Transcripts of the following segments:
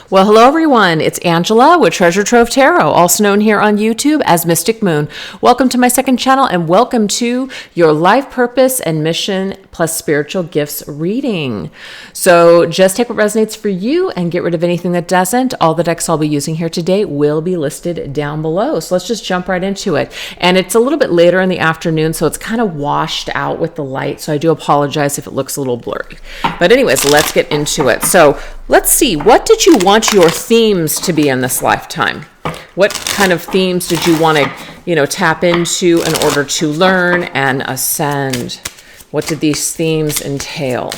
Well, hello everyone. It's Angela with Treasure Trove Tarot, also known here on YouTube as Mystic Moon. Welcome to my second channel and welcome to your life purpose and mission plus spiritual gifts reading. So just take what resonates for you and get rid of anything that doesn't. All the decks I'll be using here today will be listed down below. So let's just jump right into it. And it's a little bit later in the afternoon, so it's kind of washed out with the light. So I do apologize if it looks a little blurry. But anyways, let's get into it. So let's see, what did you want your themes to be in this lifetime? What kind of themes did you want to, tap into in order to learn and ascend? What did these themes entail?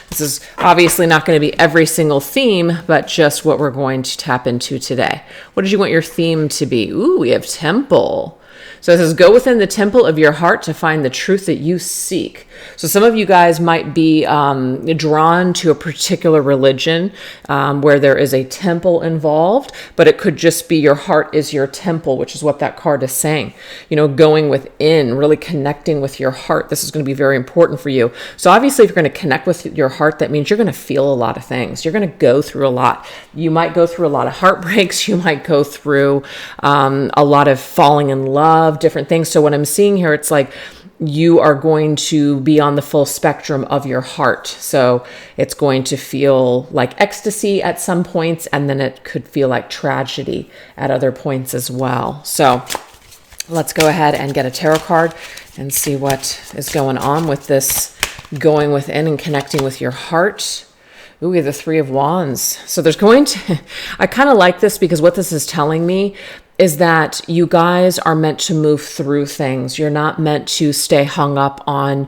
This is obviously not going to be every single theme, but just what we're going to tap into today. What did you want your theme to be? Ooh, we have temple. So it says, go within the temple of your heart to find the truth that you seek. So some of you guys might be drawn to a particular religion where there is a temple involved, but it could just be your heart is your temple, which is what that card is saying. Going within, really connecting with your heart. This is going to be very important for you. So obviously, if you're going to connect with your heart, that means you're going to feel a lot of things. You're going to go through a lot. You might go through a lot of heartbreaks. You might go through a lot of falling in love, different things. So what I'm seeing here, it's like you are going to be on the full spectrum of your heart. So it's going to feel like ecstasy at some points, and then it could feel like tragedy at other points as well. So let's go ahead and get a tarot card and see what is going on with this going within and connecting with your heart. Ooh, we have the Three of Wands. So there's I kind of like this because what this is telling me is that you guys are meant to move through things. You're not meant to stay hung up on,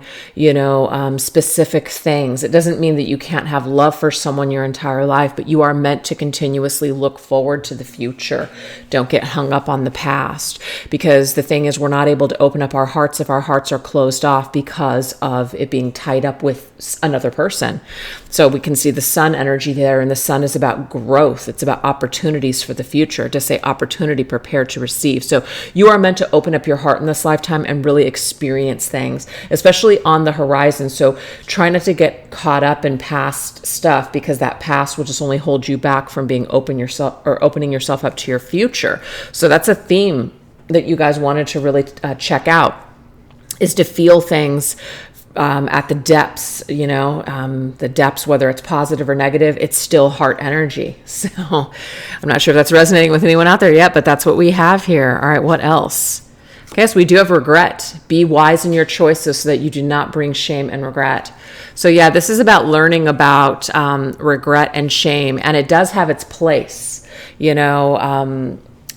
specific things. It doesn't mean that you can't have love for someone your entire life, but you are meant to continuously look forward to the future. Don't get hung up on the past, because the thing is, we're not able to open up our hearts if our hearts are closed off because of it being tied up with another person. So we can see the sun energy there, and the sun is about growth. It's about opportunities for the future. To say opportunity, prepared to receive. So you are meant to open up your heart in this lifetime and really experience things, especially on the horizon. So try not to get caught up in past stuff, because that past will just only hold you back from being opening yourself up to your future. So that's a theme that you guys wanted to really check out, is to feel things at the depths, the depths, whether it's positive or negative, it's still heart energy. So I'm not sure if that's resonating with anyone out there yet, but that's what we have here. All right, what else? Okay, so we do have regret. Be wise in your choices so that you do not bring shame and regret. So yeah, this is about learning about regret and shame, and it does have its place.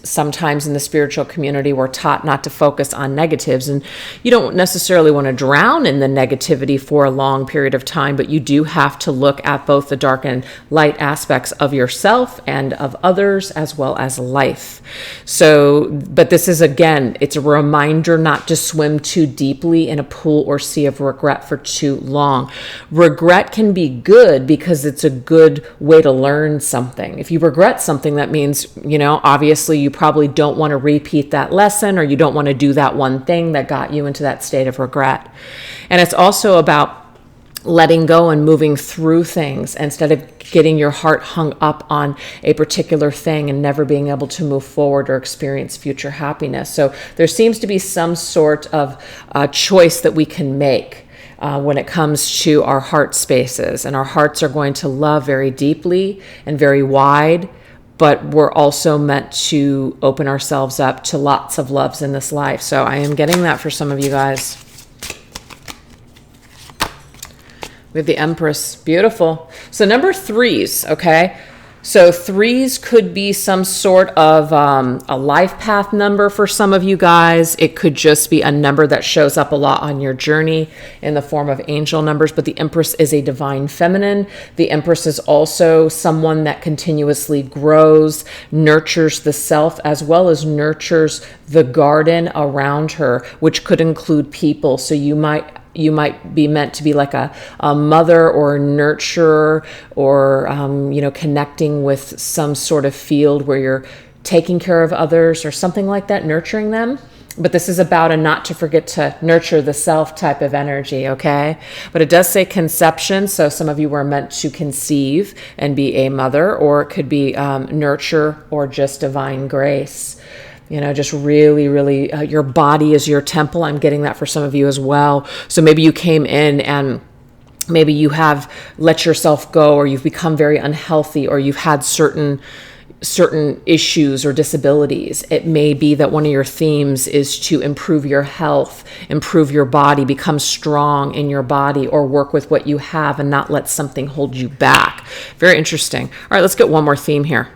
Sometimes in the spiritual community, we're taught not to focus on negatives, and you don't necessarily want to drown in the negativity for a long period of time, but you do have to look at both the dark and light aspects of yourself and of others, as well as life. So, but this is, again, it's a reminder not to swim too deeply in a pool or sea of regret for too long. Regret can be good because it's a good way to learn something. If you regret something, that means, obviously you probably don't want to repeat that lesson, or you don't want to do that one thing that got you into that state of regret. And it's also about letting go and moving through things instead of getting your heart hung up on a particular thing and never being able to move forward or experience future happiness. So there seems to be some sort of choice that we can make when it comes to our heart spaces. And our hearts are going to love very deeply and very wide, but we're also meant to open ourselves up to lots of loves in this life. So I am getting that for some of you guys. We have the Empress. Beautiful. So number threes, okay? So threes could be some sort of a life path number for some of you guys. It could just be a number that shows up a lot on your journey in the form of angel numbers. But the Empress is a divine feminine. The Empress is also someone that continuously grows, nurtures the self, as well as nurtures the garden around her, which could include people. So you might be meant to be like a mother or a nurturer, or, connecting with some sort of field where you're taking care of others or something like that, nurturing them. But this is about a not to forget to nurture the self type of energy, okay? But it does say conception, so some of you were meant to conceive and be a mother, or it could be nurture or just divine grace. Just really, really, your body is your temple. I'm getting that for some of you as well. So maybe you came in and maybe you have let yourself go, or you've become very unhealthy, or you've had certain issues or disabilities. It may be that one of your themes is to improve your health, improve your body, become strong in your body, or work with what you have and not let something hold you back. Very interesting. All right, let's get one more theme here.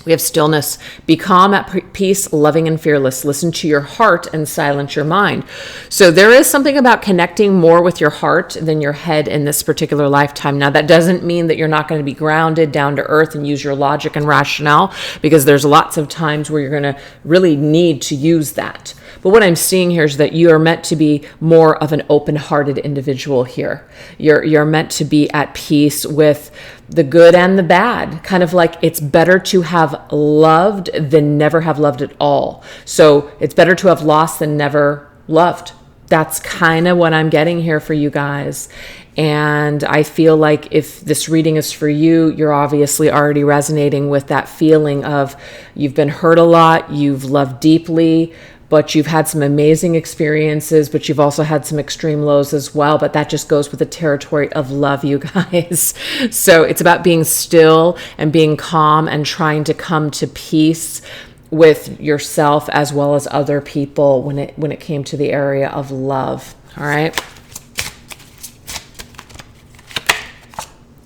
We have stillness. Be calm, at peace, loving and fearless. Listen to your heart and silence your mind. So there is something about connecting more with your heart than your head in this particular lifetime. Now, that doesn't mean that you're not going to be grounded, down to earth, and use your logic and rationale, because there's lots of times where you're going to really need to use that. But what I'm seeing here is that you are meant to be more of an open-hearted individual here. You're meant to be at peace with the good and the bad. Kind of like it's better to have loved than never have loved at all. So it's better to have lost than never loved. That's kind of what I'm getting here for you guys. And I feel like if this reading is for you, you're obviously already resonating with that feeling of you've been hurt a lot, you've loved deeply, but you've had some amazing experiences, but you've also had some extreme lows as well. But that just goes with the territory of love, you guys. So it's about being still and being calm and trying to come to peace with yourself as well as other people when it came to the area of love. All right.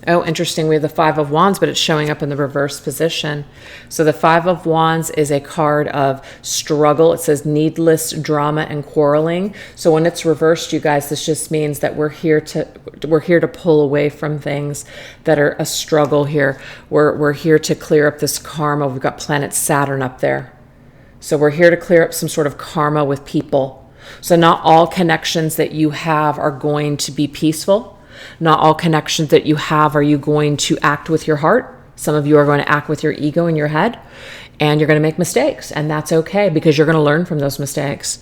Oh, interesting. We have the Five of Wands, but it's showing up in the reverse position. So the Five of Wands is a card of struggle. It says needless drama and quarreling. So when it's reversed, you guys, this just means that we're here to pull away from things that are a struggle here. We're here to clear up this karma. We've got planet Saturn up there. So we're here to clear up some sort of karma with people. So not all connections that you have are going to be peaceful. Not all connections that you have are you going to act with your heart. Some of you are going to act with your ego in your head, and you're going to make mistakes, and that's okay because you're going to learn from those mistakes.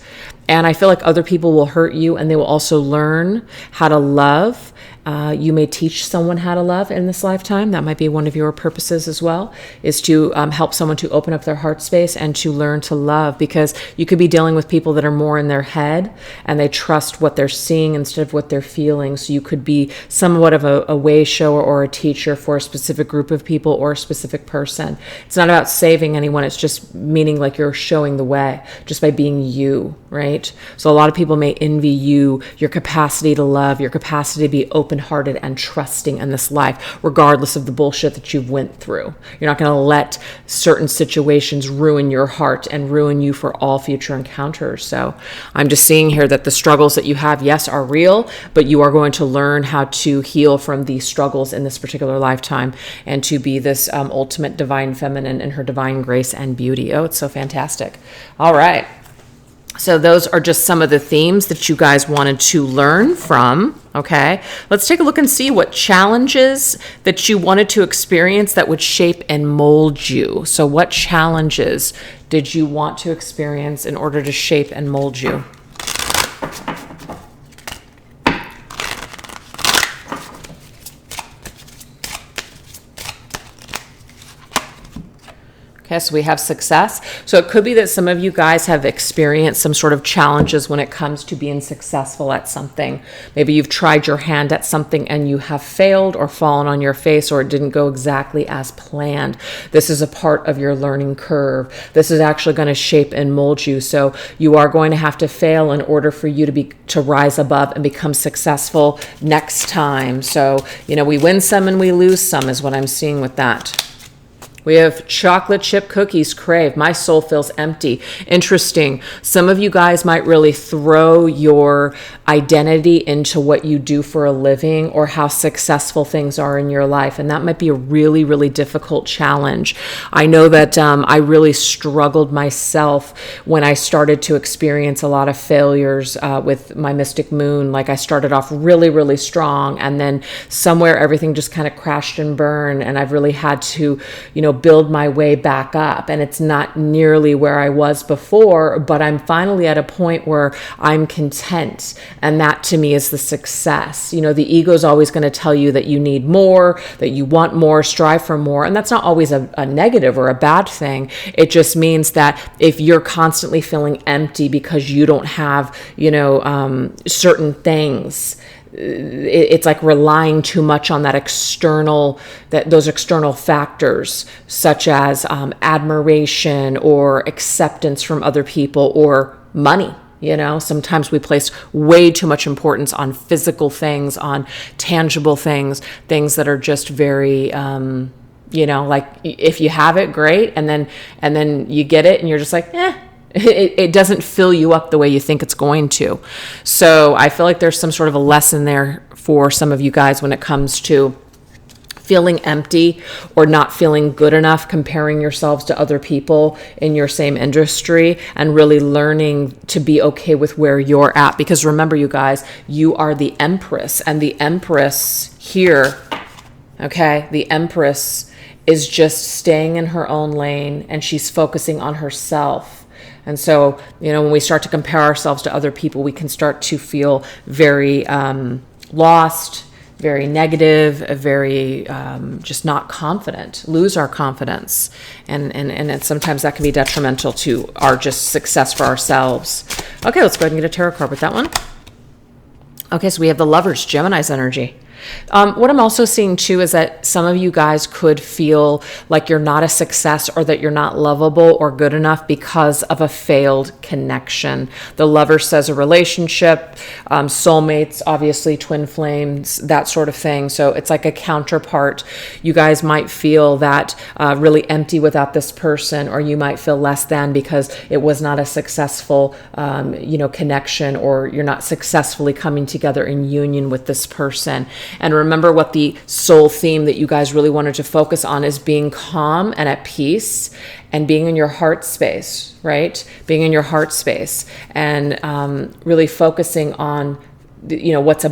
And I feel like other people will hurt you, and they will also learn how to love. You may teach someone how to love in this lifetime. That might be one of your purposes as well, is to help someone to open up their heart space and to learn to love, because you could be dealing with people that are more in their head and they trust what they're seeing instead of what they're feeling. So you could be somewhat of a way shower or a teacher for a specific group of people or a specific person. It's not about saving anyone. It's just meaning like you're showing the way just by being you, right? So a lot of people may envy you, your capacity to love, your capacity to be open-hearted and trusting in this life, regardless of the bullshit that you've went through. You're not going to let certain situations ruin your heart and ruin you for all future encounters. So I'm just seeing here that the struggles that you have, yes, are real, but you are going to learn how to heal from these struggles in this particular lifetime and to be this ultimate divine feminine in her divine grace and beauty. Oh, it's so fantastic. All right. So those are just some of the themes that you guys wanted to learn from, okay? Let's take a look and see what challenges that you wanted to experience that would shape and mold you. So what challenges did you want to experience in order to shape and mold you? Okay, so we have success. So it could be that some of you guys have experienced some sort of challenges when it comes to being successful at something. Maybe you've tried your hand at something and you have failed or fallen on your face, or it didn't go exactly as planned. This is a part of your learning curve. This is actually going to shape and mold you. So you are going to have to fail in order for you to rise above and become successful next time. So, we win some and we lose some is what I'm seeing with that. We have chocolate chip cookies crave. My soul feels empty. Interesting. Some of you guys might really throw your identity into what you do for a living or how successful things are in your life. And that might be a really, really difficult challenge. I know that I really struggled myself when I started to experience a lot of failures with my mystic moon. Like I started off really, really strong, and then somewhere everything just kind of crashed and burned. And I've really had to, build my way back up. And it's not nearly where I was before, but I'm finally at a point where I'm content. And that to me is the success. The ego is always going to tell you that you need more, that you want more, strive for more. And that's not always a negative or a bad thing. It just means that if you're constantly feeling empty because you don't have, certain things, it's like relying too much on those external factors, such as admiration or acceptance from other people or money. Sometimes we place way too much importance on physical things, on tangible things that are just very, like if you have it, great. And then you get it and you're just like, it doesn't fill you up the way you think it's going to. So I feel like there's some sort of a lesson there for some of you guys when it comes to feeling empty or not feeling good enough, comparing yourselves to other people in your same industry, and really learning to be okay with where you're at. Because remember, you guys, you are the Empress, and the Empress here, okay, the Empress is just staying in her own lane, and she's focusing on herself. And so, when we start to compare ourselves to other people, we can start to feel very lost, very negative, very just not confident, lose our confidence. And sometimes that can be detrimental to our just success for ourselves. Okay, let's go ahead and get a tarot card with that one. Okay, so we have the Lovers, Gemini's energy. What I'm also seeing too is that some of you guys could feel like you're not a success or that you're not lovable or good enough because of a failed connection. The Lover says a relationship, soulmates, obviously twin flames, that sort of thing. So it's like a counterpart. You guys might feel that really empty without this person, or you might feel less than because it was not a successful, connection, or you're not successfully coming together in union with this person. And remember what the soul theme that you guys really wanted to focus on is being calm and at peace and being in your heart space, right? Being in your heart space and really focusing on what's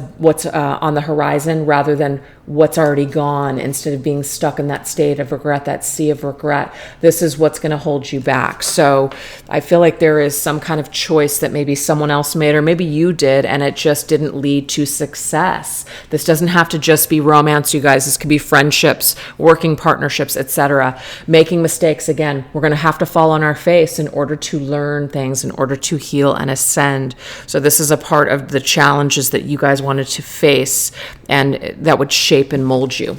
on the horizon rather than what's already gone, instead of being stuck in that state of regret, that sea of regret. This is what's going to hold you back. So I feel like there is some kind of choice that maybe someone else made, or maybe you did, and it just didn't lead to success. This doesn't have to just be romance, you guys. This could be friendships, working partnerships, etc. Making mistakes, again, we're going to have to fall on our face in order to learn things, in order to heal and ascend. So this is a part of the challenges that you guys wanted to face, and that would shape and mold you.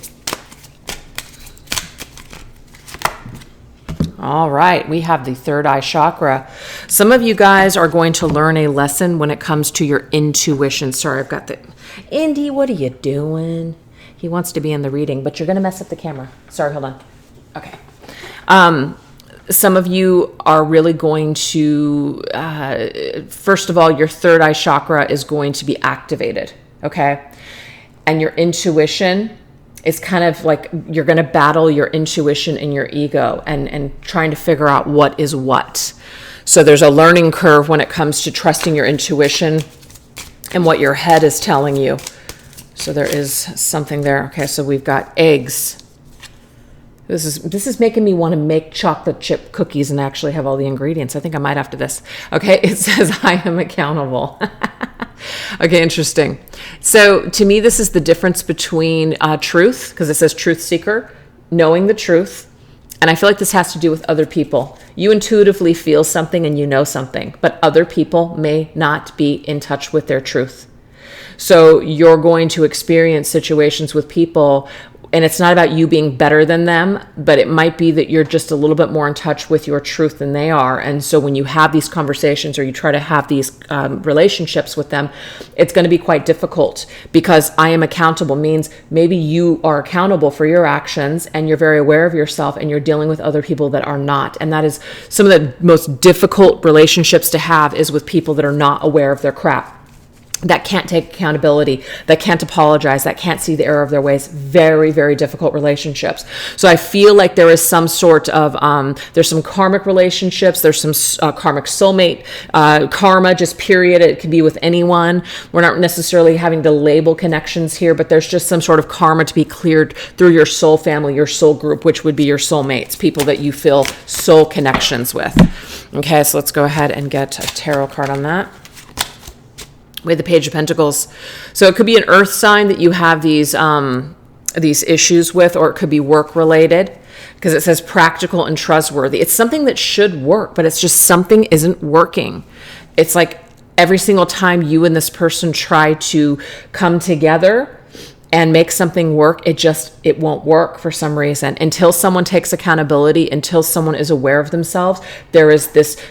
All right, we have the third eye chakra. Some of you guys are going to learn a lesson when it comes to your intuition. Sorry, I've got the... Indy, what are you doing? He wants to be in the reading, but you're going to mess up the camera. Sorry, hold on. Okay. Some of you are really going to, first of all, your third eye chakra is going to be activated, okay? And your intuition is kind of like you're going to battle your intuition and your ego and trying to figure out what is what. So there's a learning curve when it comes to trusting your intuition and what your head is telling you. So there is something there. Okay, so we've got eggs. This is making me want to make chocolate chip cookies and actually have all the ingredients. I think I might after this. Okay, it says I am accountable. Okay, interesting. So to me, this is the difference between truth, because it says truth seeker, knowing the truth. And I feel like this has to do with other people. You intuitively feel something and you know something, but other people may not be in touch with their truth. So you're going to experience situations with people, and it's not about you being better than them, but it might be that you're just a little bit more in touch with your truth than they are. And so when you have these conversations or you try to have these relationships with them, it's going to be quite difficult, because I am accountable means maybe you are accountable for your actions and you're very aware of yourself, and you're dealing with other people that are not. And that is some of the most difficult relationships to have, is with people that are not aware of their crap. that can't take accountability, that can't apologize, that can't see the error of their ways. Very, very difficult relationships. So I feel like there is some sort of, there's some karmic relationships, there's some karmic soulmate, karma, just period. It can be with anyone. We're not necessarily having to label connections here, but there's just some sort of karma to be cleared through your soul family, your soul group, which would be your soulmates, people that you feel soul connections with. Okay, so let's go ahead and get a tarot card on that. We have the Page of Pentacles. So it could be an earth sign that you have these issues with, or it could be work related, because it says practical and trustworthy. It's something that should work, but it's just something isn't working. It's like every single time you and this person try to come together and make something work, it won't work for some reason. Until someone takes accountability, until someone is aware of themselves, there is this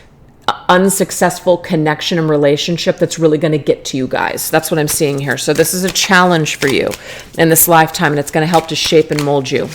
unsuccessful connection and relationship that's really going to get to you guys. That's what I'm seeing here. So this is a challenge for you in this lifetime, and it's going to help to shape and mold you.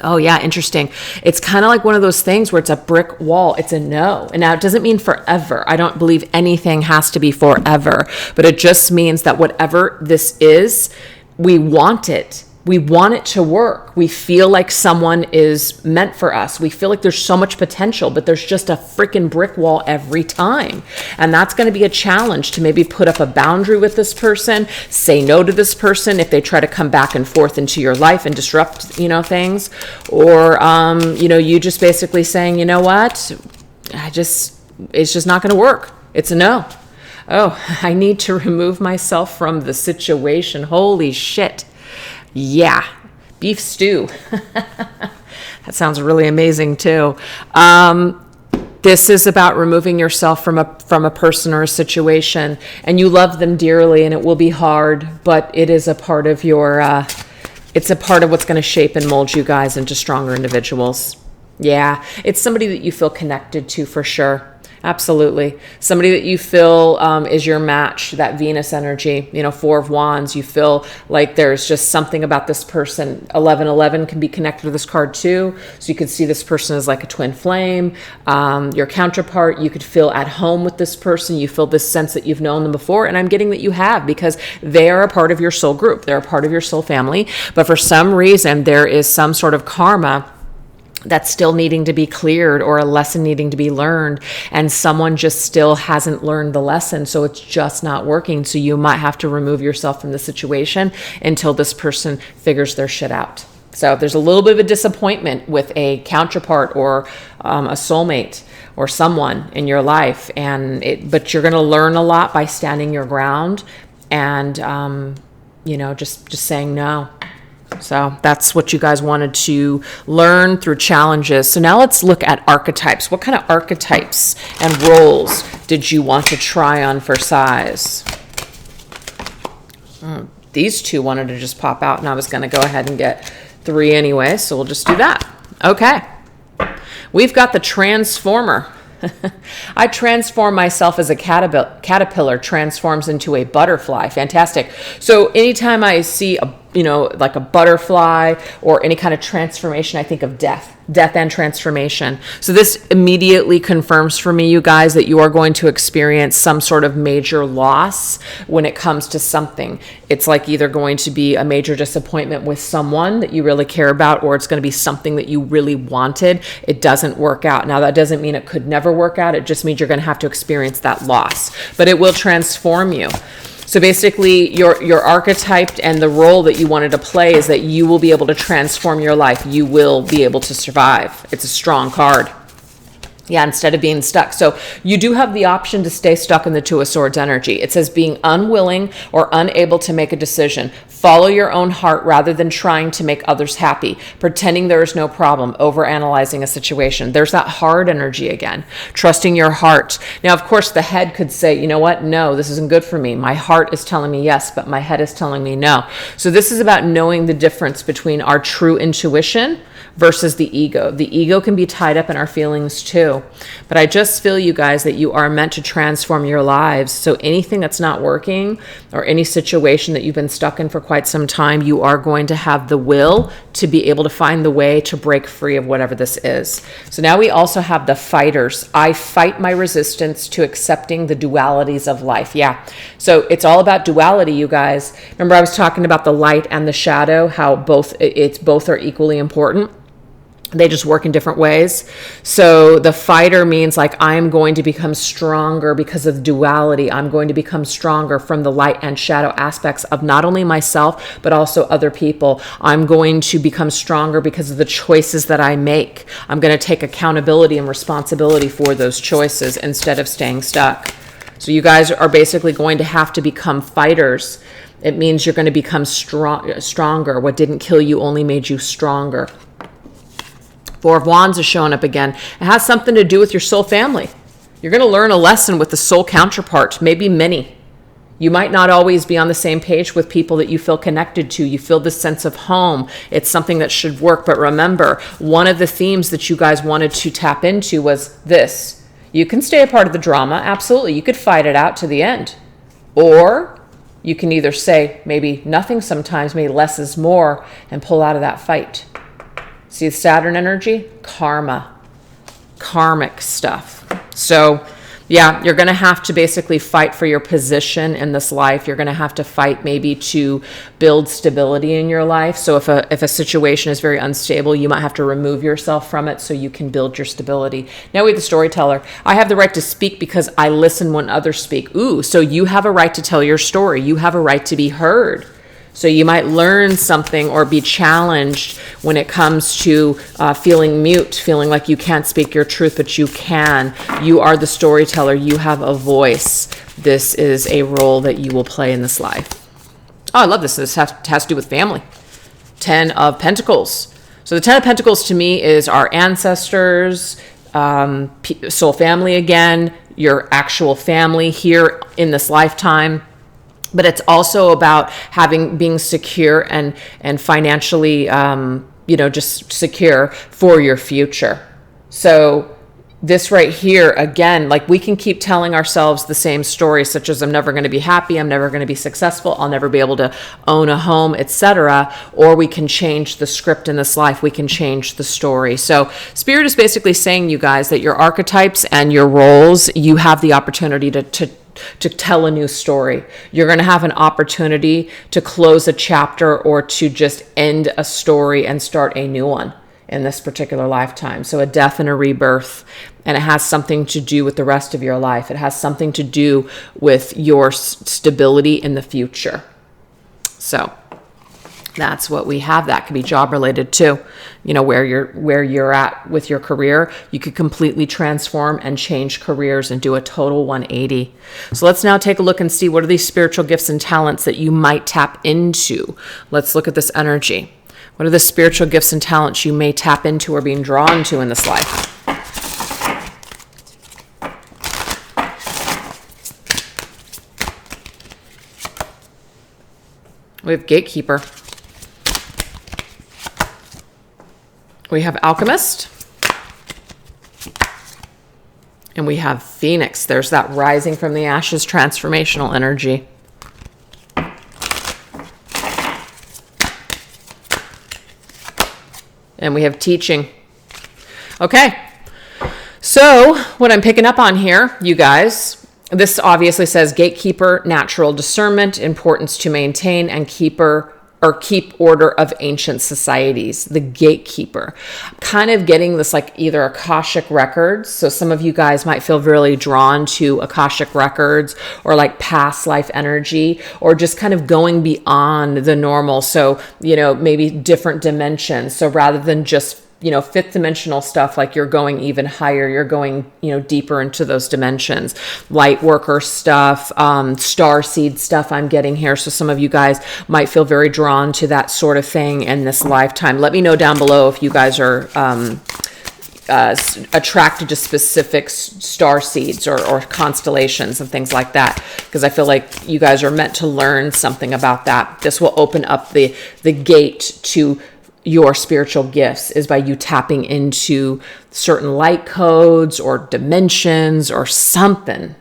Oh yeah, interesting. It's kind of like one of those things where it's a brick wall. It's a no. And now it doesn't mean forever. I don't believe anything has to be forever, but it just means that whatever this is, we want it. We want it to work. We feel like someone is meant for us. We feel like there's so much potential, but there's just a freaking brick wall every time. And that's going to be a challenge to maybe put up a boundary with this person, say no to this person if they try to come back and forth into your life and disrupt, things. Or, you just basically saying, you know what? It's just not going to work. It's a no. Oh, I need to remove myself from the situation. Holy shit. Yeah, beef stew. That sounds really amazing too. This is about removing yourself from a person or a situation, and you love them dearly, and it will be hard, but it is a part of your. It's a part of what's going to shape and mold you guys into stronger individuals. Yeah, it's somebody that you feel connected to for sure. Absolutely. Somebody that you feel is your match, that Venus energy, Four of Wands. You feel like there's just something about this person. 1111 can be connected to this card too. So you could see this person as like a twin flame. Your counterpart, you could feel at home with this person. You feel this sense that you've known them before. And I'm getting that you have, because they are a part of your soul group. They're a part of your soul family. But for some reason, there is some sort of karma that's still needing to be cleared, or a lesson needing to be learned, and someone just still hasn't learned the lesson, so it's just not working. So you might have to remove yourself from the situation until this person figures their shit out. So there's a little bit of a disappointment with a counterpart or a soulmate or someone in your life, but you're going to learn a lot by standing your ground and just saying no. So that's what you guys wanted to learn through challenges. So now let's look at archetypes. What kind of archetypes and roles did you want to try on for size? These two wanted to just pop out, and I was going to go ahead and get 3 anyway, so we'll just do that. Okay. We've got the Transformer. I transform myself as a caterpillar transforms into a butterfly. Fantastic. So anytime I see like a butterfly or any kind of transformation, I think of death and transformation. So this immediately confirms for me, you guys, that you are going to experience some sort of major loss when it comes to something. It's like either going to be a major disappointment with someone that you really care about, or it's going to be something that you really wanted. It doesn't work out. Now, that doesn't mean it could never work out. It just means you're going to have to experience that loss, but it will transform you. So basically, your archetype and the role that you wanted to play is that you will be able to transform your life. You will be able to survive. It's a strong card. Yeah, instead of being stuck. So you do have the option to stay stuck in the Two of Swords energy. It says being unwilling or unable to make a decision. Follow your own heart rather than trying to make others happy. Pretending there is no problem. Overanalyzing a situation. There's that hard energy again. Trusting your heart. Now, of course, the head could say, you know what? No, this isn't good for me. My heart is telling me yes, but my head is telling me no. So this is about knowing the difference between our true intuition versus the ego. The ego can be tied up in our feelings too. too. But I just feel, you guys, that you are meant to transform your lives. So anything that's not working or any situation that you've been stuck in for quite some time, you are going to have the will to be able to find the way to break free of whatever this is. So now we also have the fighters. I fight my resistance to accepting the dualities of life. Yeah. So it's all about duality, you guys. Remember I was talking about the light and the shadow, how both are equally important. They just work in different ways. So the fighter means like, I'm going to become stronger because of duality. I'm going to become stronger from the light and shadow aspects of not only myself, but also other people. I'm going to become stronger because of the choices that I make. I'm going to take accountability and responsibility for those choices instead of staying stuck. So you guys are basically going to have to become fighters. It means you're going to become stronger. What didn't kill you only made you stronger. Four of Wands is showing up again. It has something to do with your soul family. You're going to learn a lesson with the soul counterpart, maybe many. You might not always be on the same page with people that you feel connected to. You feel this sense of home. It's something that should work. But remember, one of the themes that you guys wanted to tap into was this. You can stay a part of the drama. Absolutely. You could fight it out to the end. Or you can either say maybe nothing sometimes, maybe less is more, and pull out of that fight. See the Saturn energy? Karmic stuff. So yeah, you're going to have to basically fight for your position in this life. You're going to have to fight maybe to build stability in your life. So if a situation is very unstable, you might have to remove yourself from it so you can build your stability. Now we have the storyteller. I have the right to speak because I listen when others speak. Ooh, so you have a right to tell your story. You have a right to be heard. So you might learn something or be challenged when it comes to feeling mute, feeling like you can't speak your truth, but you can. You are the storyteller. You have a voice. This is a role that you will play in this life. Oh, I love this. This has to do with family. 10 of Pentacles. So the 10 of Pentacles to me is our ancestors, soul family again, your actual family here in this lifetime. But it's also about being secure and financially, just secure for your future. So this right here, again, like we can keep telling ourselves the same story, such as I'm never going to be happy, I'm never going to be successful, I'll never be able to own a home, etc. Or we can change the script in this life. We can change the story. So Spirit is basically saying, you guys, that your archetypes and your roles, you have the opportunity to tell a new story. You're going to have an opportunity to close a chapter or to just end a story and start a new one in this particular lifetime. So a death and a rebirth, and it has something to do with the rest of your life. It has something to do with your stability in the future. So that's what we have. That could be job related too. Where you're at with your career, you could completely transform and change careers and do a total 180. So let's now take a look and see what are these spiritual gifts and talents that you might tap into. Let's look at this energy. What are the spiritual gifts and talents you may tap into or being drawn to in this life? We have Gatekeeper. We have Alchemist. And we have Phoenix. There's that rising from the ashes transformational energy. And we have Teaching. Okay. So what I'm picking up on here, you guys, this obviously says Gatekeeper, natural discernment, importance to maintain, and keep order of ancient societies, the Gatekeeper. Kind of getting this like either Akashic records. So some of you guys might feel really drawn to Akashic records or like past life energy, or just kind of going beyond the normal. So, maybe different dimensions. So rather than just fifth dimensional stuff, like you're going even higher, you're going, deeper into those dimensions, light worker stuff, star seed stuff I'm getting here. So some of you guys might feel very drawn to that sort of thing in this lifetime. Let me know down below if you guys are attracted to specific star seeds or constellations and things like that, because I feel like you guys are meant to learn something about that. This will open up the gate to your spiritual gifts is by you tapping into certain light codes or dimensions or something.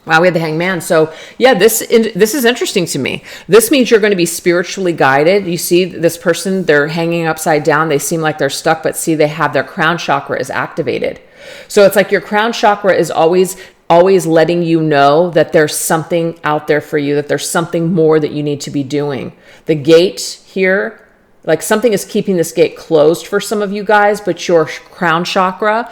Wow, we had the Hangman. So yeah, this is interesting to me. This means you're going to be spiritually guided. You see this person, they're hanging upside down. They seem like they're stuck, but see, they have their crown chakra is activated. So it's like your crown chakra is always letting you know that there's something out there for you, that there's something more that you need to be doing. The gate here, like something is keeping this gate closed for some of you guys, but your crown chakra,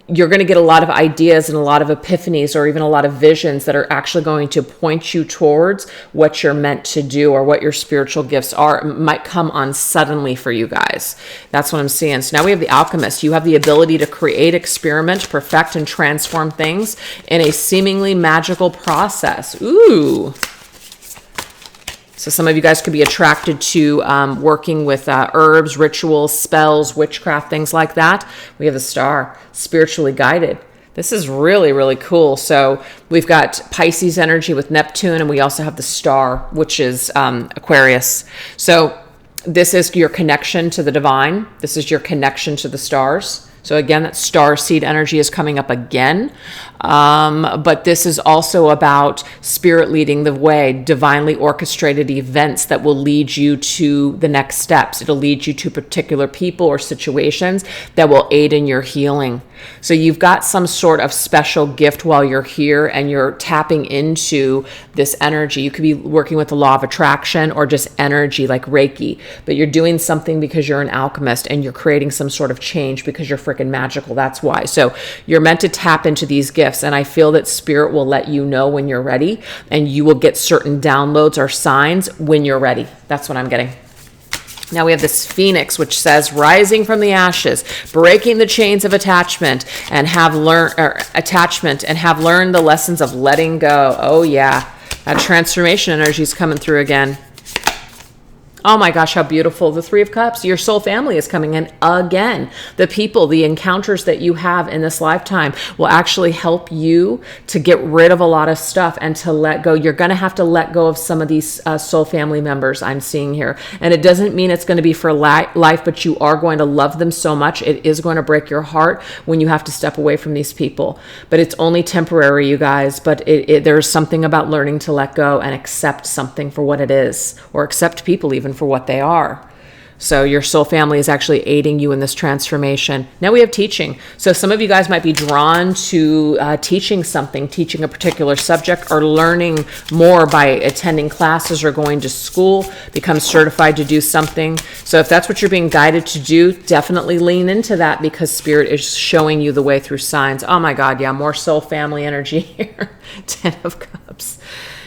you're going to get a lot of ideas and a lot of epiphanies or even a lot of visions that are actually going to point you towards what you're meant to do or what your spiritual gifts are. It might come on suddenly for you guys. That's what I'm seeing. So now we have the Alchemist. You have the ability to create, experiment, perfect, and transform things in a seemingly magical process. Ooh. So some of you guys could be attracted to working with herbs, rituals, spells, witchcraft, things like that. We have the Star, spiritually guided. This is really, really cool. So we've got Pisces energy with Neptune, and we also have the Star, which is Aquarius. So this is your connection to the divine. This is your connection to the stars. So again, that star seed energy is coming up again. But this is also about spirit leading the way, divinely orchestrated events that will lead you to the next steps. It'll lead you to particular people or situations that will aid in your healing. So you've got some sort of special gift while you're here and you're tapping into this energy. You could be working with the law of attraction or just energy like Reiki, but you're doing something because you're an alchemist and you're creating some sort of change because you're freaking magical. That's why. So you're meant to tap into these gifts. And I feel that spirit will let you know when you're ready and you will get certain downloads or signs when you're ready. That's what I'm getting. Now we have this Phoenix, which says rising from the ashes, breaking the chains of attachment and have learned the lessons of letting go. Oh yeah. That transformation energy is coming through again. Oh my gosh, how beautiful. The Three of Cups, your soul family is coming in again. The people, the encounters that you have in this lifetime will actually help you to get rid of a lot of stuff and to let go. You're going to have to let go of some of these soul family members I'm seeing here. And it doesn't mean it's going to be for life, but you are going to love them so much. It is going to break your heart when you have to step away from these people. But it's only temporary, you guys. But there's something about learning to let go and accept something for what it is, or accept people even for what they are. So your soul family is actually aiding you in this transformation. Now we have teaching. So some of you guys might be drawn to teaching something, teaching a particular subject, or learning more by attending classes or going to school, become certified to do something. So if that's what you're being guided to do, definitely lean into that because spirit is showing you the way through signs. Oh my God, yeah, more soul family energy here. 10 of Cups.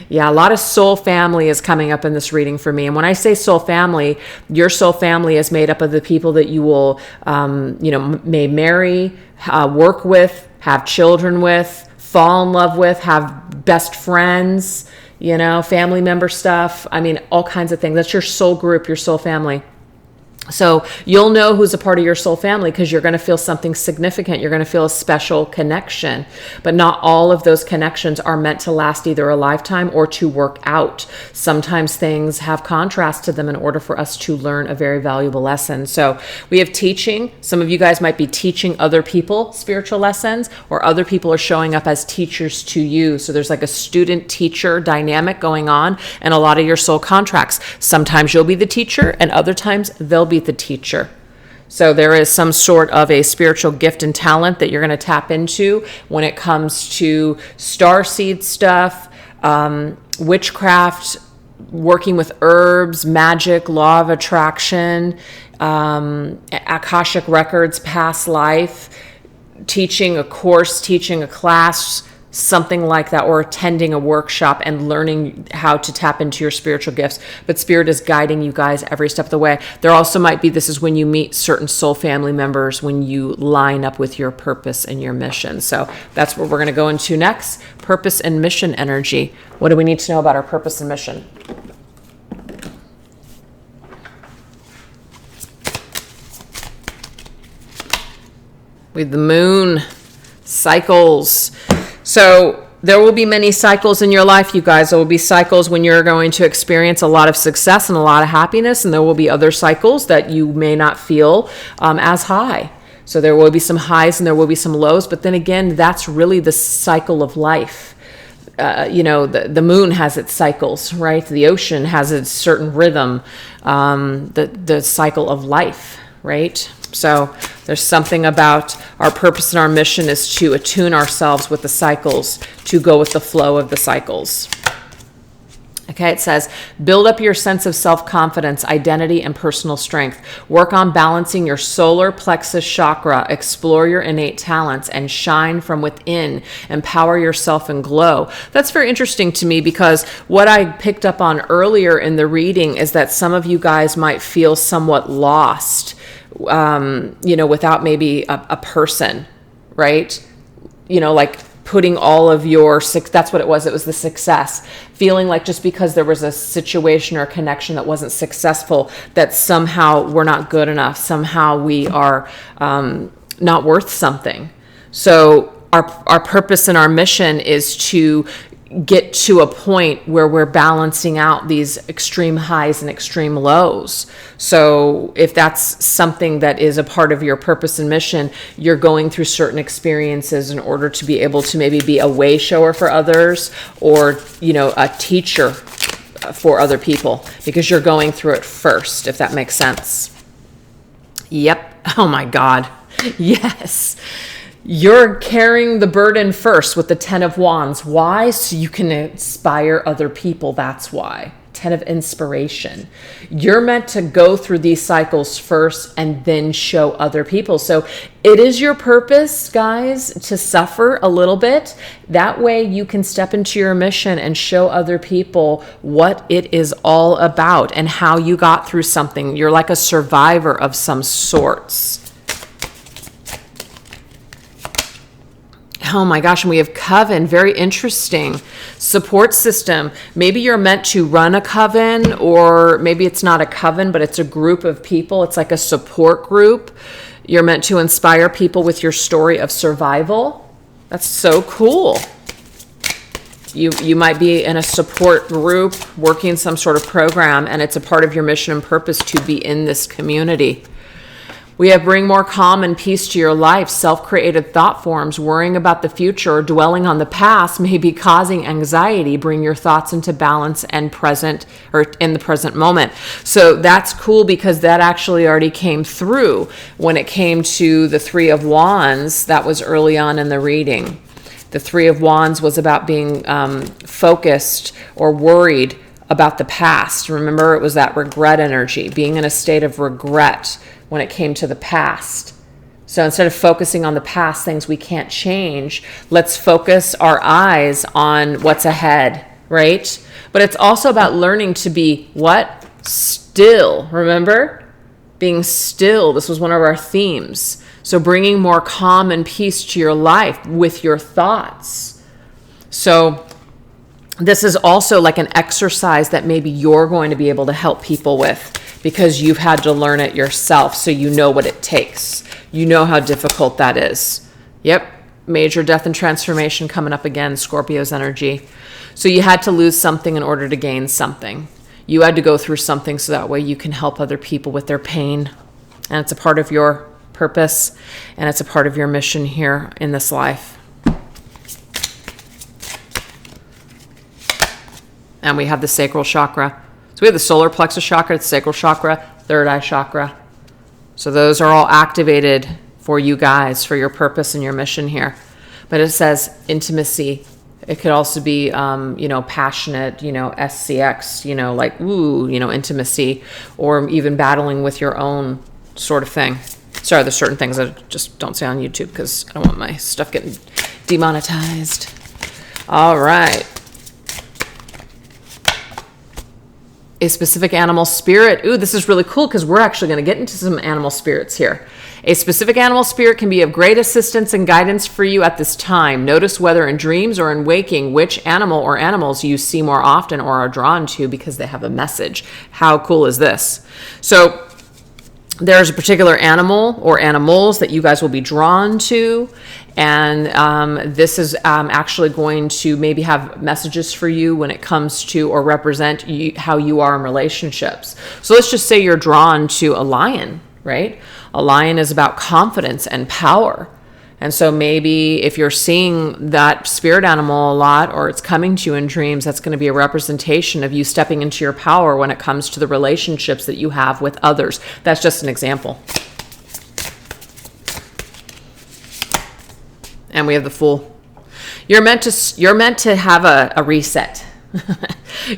Yeah, a lot of soul family is coming up in this reading for me. And when I say soul family, your soul family is made up of the people that you will, may marry, work with, have children with, fall in love with, have best friends, family member stuff. I mean, all kinds of things. That's your soul group, your soul family. So you'll know who's a part of your soul family because you're going to feel something significant. You're going to feel a special connection, but not all of those connections are meant to last either a lifetime or to work out. Sometimes things have contrast to them in order for us to learn a very valuable lesson. So we have teaching. Some of you guys might be teaching other people spiritual lessons, or other people are showing up as teachers to you. So there's like a student-teacher dynamic going on in a lot of your soul contracts. Sometimes you'll be the teacher and other times they'll be the teacher. So there is some sort of a spiritual gift and talent that you're going to tap into when it comes to starseed stuff, witchcraft, working with herbs, magic, law of attraction, Akashic records, past life, teaching a course, teaching a class, something like that, or attending a workshop and learning how to tap into your spiritual gifts. But spirit is guiding you guys every step of the way. There also might be, this is when you meet certain soul family members, when you line up with your purpose and your mission. So that's what we're going to go into next. Purpose and mission energy. What do we need to know about our purpose and mission? With the moon cycles. So there will be many cycles in your life, you guys. There will be cycles when you're going to experience a lot of success and a lot of happiness, and there will be other cycles that you may not feel as high. So there will be some highs and there will be some lows, but then again, that's really the cycle of life. The moon has its cycles, right? The ocean has its certain rhythm, the cycle of life, right? So there's something about our purpose and our mission is to attune ourselves with the cycles, to go with the flow of the cycles. Okay, it says, build up your sense of self-confidence, identity, and personal strength. Work on balancing your solar plexus chakra, explore your innate talents, and shine from within. Empower yourself and glow. That's very interesting to me because what I picked up on earlier in the reading is that some of you guys might feel somewhat lost, without maybe a person, right? Like putting all of your, that's what it was the success. Feeling like just because there was a situation or a connection that wasn't successful, that somehow we're not good enough, somehow we are not worth something. So our purpose and our mission is to get to a point where we're balancing out these extreme highs and extreme lows. So if that's something that is a part of your purpose and mission, you're going through certain experiences in order to be able to maybe be a way shower for others, or, a teacher for other people, because you're going through it first, if that makes sense. Yep. Oh my God. Yes. You're carrying the burden first with the 10 of Wands. Why? So you can inspire other people. That's why. 10 of inspiration. You're meant to go through these cycles first and then show other people. So it is your purpose, guys, to suffer a little bit. That way you can step into your mission and show other people what it is all about and how you got through something. You're like a survivor of some sorts. Oh my gosh, and we have coven, very interesting. Support system. Maybe you're meant to run a coven, or maybe it's not a coven, but it's a group of people. It's like a support group. You're meant to inspire people with your story of survival. That's so cool. You might be in a support group, working some sort of program, and it's a part of your mission and purpose to be in this community. We have bring more calm and peace to your life. Self-created thought forms, worrying about the future or dwelling on the past may be causing anxiety. Bring your thoughts into balance and present, or in the present moment. So that's cool because that actually already came through when it came to the 3 of Wands. That was early on in the reading. The 3 of Wands was about being focused or worried about the past. Remember, it was that regret energy, being in a state of regret when it came to the past. So instead of focusing on the past, things we can't change, let's focus our eyes on what's ahead, right? But it's also about learning to be what? Still. Remember? Being still. This was one of our themes. So bringing more calm and peace to your life with your thoughts. So this is also like an exercise that maybe you're going to be able to help people with, because you've had to learn it yourself, so you know what it takes. You know how difficult that is. Yep, major death and transformation coming up again, Scorpio's energy. So you had to lose something in order to gain something. You had to go through something so that way you can help other people with their pain. And it's a part of your purpose, and it's a part of your mission here in this life. And we have the sacral chakra. So we have the solar plexus chakra, the sacral chakra, third eye chakra. So those are all activated for you guys, for your purpose and your mission here. But it says intimacy. It could also be, passionate, SCX, like, intimacy, or even battling with your own sort of thing. Sorry, there's certain things that I just don't say on YouTube because I don't want my stuff getting demonetized. All right. A specific animal spirit. Ooh, this is really cool because we're actually going to get into some animal spirits here. A specific animal spirit can be of great assistance and guidance for you at this time. Notice whether in dreams or in waking which animal or animals you see more often or are drawn to because they have a message. How cool is this? So there's a particular animal or animals that you guys will be drawn to. And this is actually going to maybe have messages for you when it comes to or represent how you are in relationships. So let's just say you're drawn to a lion, right? A lion is about confidence and power. And so maybe if you're seeing that spirit animal a lot, or it's coming to you in dreams, that's going to be a representation of you stepping into your power when it comes to the relationships that you have with others. That's just an example. And we have the Fool. You're meant to have a reset.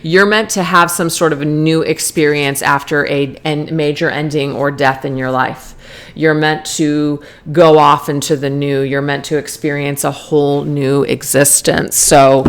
You're meant to have some sort of a new experience after a major ending or death in your life. You're meant to go off into the new. You're meant to experience a whole new existence. So,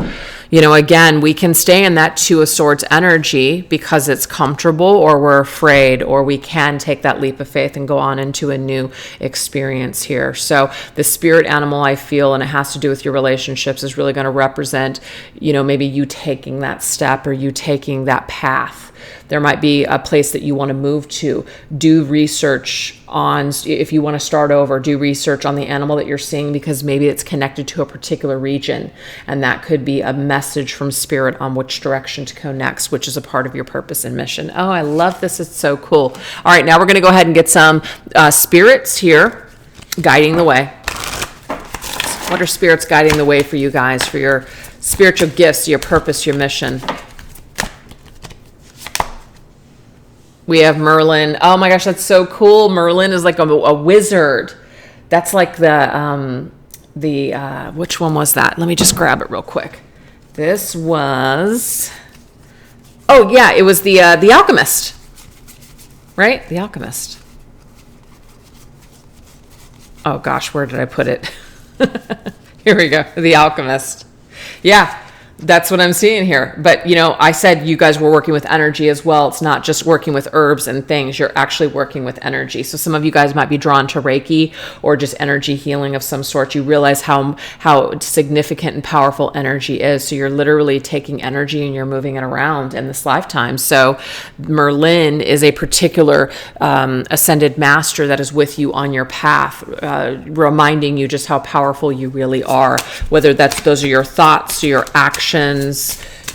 again, we can stay in that Two of Swords energy because it's comfortable, or we're afraid, or we can take that leap of faith and go on into a new experience here. So the spirit animal, I feel, and it has to do with your relationships, is really going to represent, maybe you taking that step or you taking that path. There might be a place that you want to move to. Do research on, if you want to start over, do research on the animal that you're seeing, because maybe it's connected to a particular region. And that could be a message from spirit on which direction to go next, which is a part of your purpose and mission. Oh, I love this. It's so cool. All right, now we're going to go ahead and get some spirits here guiding the way. What are spirits guiding the way for you guys, for your spiritual gifts, your purpose, your mission? We have Merlin. Oh my gosh, that's so cool. Merlin is like a wizard. That's like the which one was that? Let me just grab it real quick. This was, oh yeah, it was the Alchemist, right? The Alchemist. Oh gosh, where did I put it? Here we go. The Alchemist. Yeah. That's what I'm seeing here. But, I said you guys were working with energy as well. It's not just working with herbs and things. You're actually working with energy. So some of you guys might be drawn to Reiki or just energy healing of some sort. You realize how significant and powerful energy is. So you're literally taking energy and you're moving it around in this lifetime. So Merlin is a particular ascended master that is with you on your path, reminding you just how powerful you really are, whether those are your thoughts, your actions,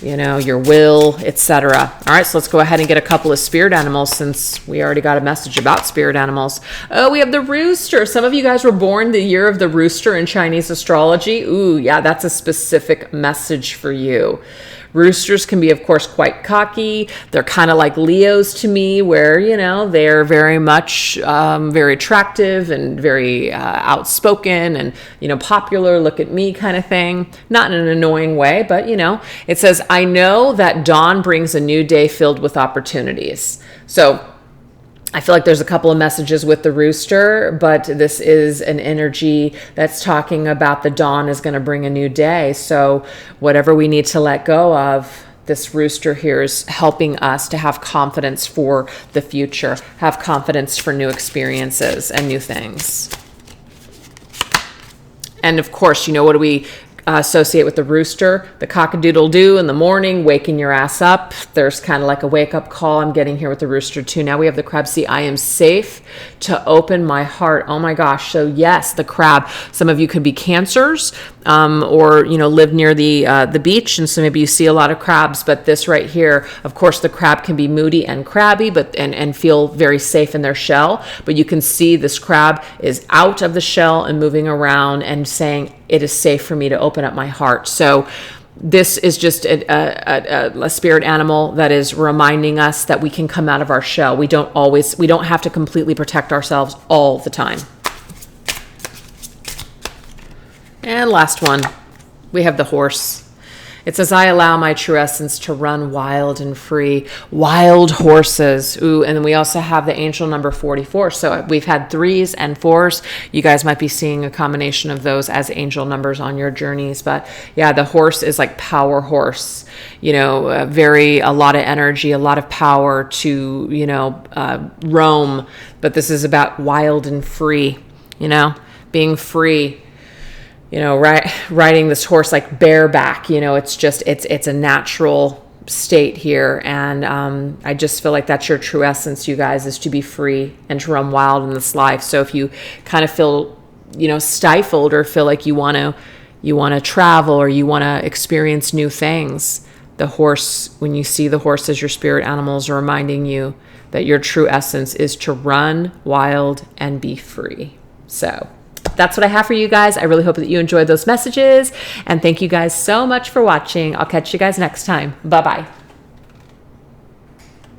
your will, etc. All right, so let's go ahead and get a couple of spirit animals, since we already got a message about spirit animals. Oh, we have the rooster. Some of you guys were born the year of the rooster in Chinese astrology. Ooh, yeah, that's a specific message for you. Roosters can be, of course, quite cocky. They're kind of like Leos to me, where, they're very much very attractive and very outspoken and, popular, look at me kind of thing. Not in an annoying way, but, it says, I know that dawn brings a new day filled with opportunities. So I feel like there's a couple of messages with the rooster, but this is an energy that's talking about the dawn is going to bring a new day. So whatever we need to let go of, this rooster here is helping us to have confidence for the future, have confidence for new experiences and new things. And of course, what do we associate with the rooster? The cock-a-doodle-doo in the morning, waking your ass up. There's kind of like a wake-up call I'm getting here with the rooster too. Now we have the crab. See, I am safe to open my heart. Oh my gosh. So yes, the crab. Some of you could be Cancers, or live near the beach, and so maybe you see a lot of crabs. But this right here, of course, the crab can be moody and crabby, but and feel very safe in their shell. But you can see this crab is out of the shell and moving around and saying, it is safe for me to open up my heart. So this is just a spirit animal that is reminding us that we can come out of our shell. We don't have to completely protect ourselves all the time. And last one, we have the horse. It says, I allow my true essence to run wild and free. Wild horses. Ooh, and then we also have the angel number 44. So we've had 3s and 4s. You guys might be seeing a combination of those as angel numbers on your journeys. But yeah, the horse is like power horse. A lot of energy, a lot of power to, roam. But this is about wild and free, being free. Riding this horse like bareback, it's a natural state here. And I just feel like that's your true essence, you guys, is to be free and to run wild in this life. So if you kind of feel, stifled, or feel like you want to travel, or you want to experience new things, the horse, when you see the horse as your spirit animal, is reminding you that your true essence is to run wild and be free. So that's what I have for you guys. I really hope that you enjoyed those messages. And thank you guys so much for watching. I'll catch you guys next time. Bye-bye.